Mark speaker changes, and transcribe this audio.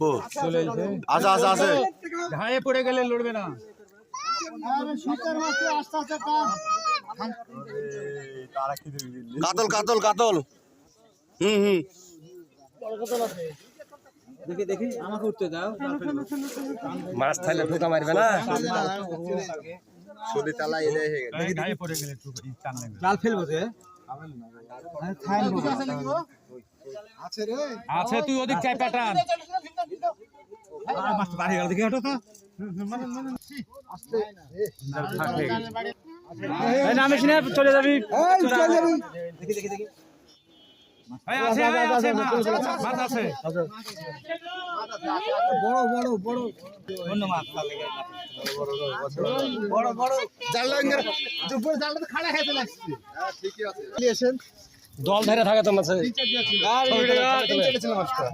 Speaker 1: ও
Speaker 2: চলে এসে
Speaker 1: আচ্ছা আচ্ছা আছে
Speaker 2: ঘায়ে পড়ে গেলে লড়বে না।
Speaker 1: কাতল কাতল কাতল হুম
Speaker 2: দেখি দেখি আমাকে উঠতে দাও।
Speaker 3: মাছ থাইলে ঢোকা মারবে না।
Speaker 2: ঘায়ে পড়ে গেলে একটু টান লাগবে। জাল ফেলবো যে আছে, তুই ওদিক চাই প্যাটার্ন মাছটা বাড়ি গেল, দেখি হটো তো নামিস না, চলে যাবি। দেখি দেখি দেখি আছে আছে মাছ আছে, বড় বড় বড় অন্য মাছ বড় বড় জাল লাগে উপরে জালটা খাড়া হয়ে চলে আসছে। ঠিকই আছে,
Speaker 3: দল ধরে থাকে তো মাছে।
Speaker 2: তিন চারটে ছিল মাছটা।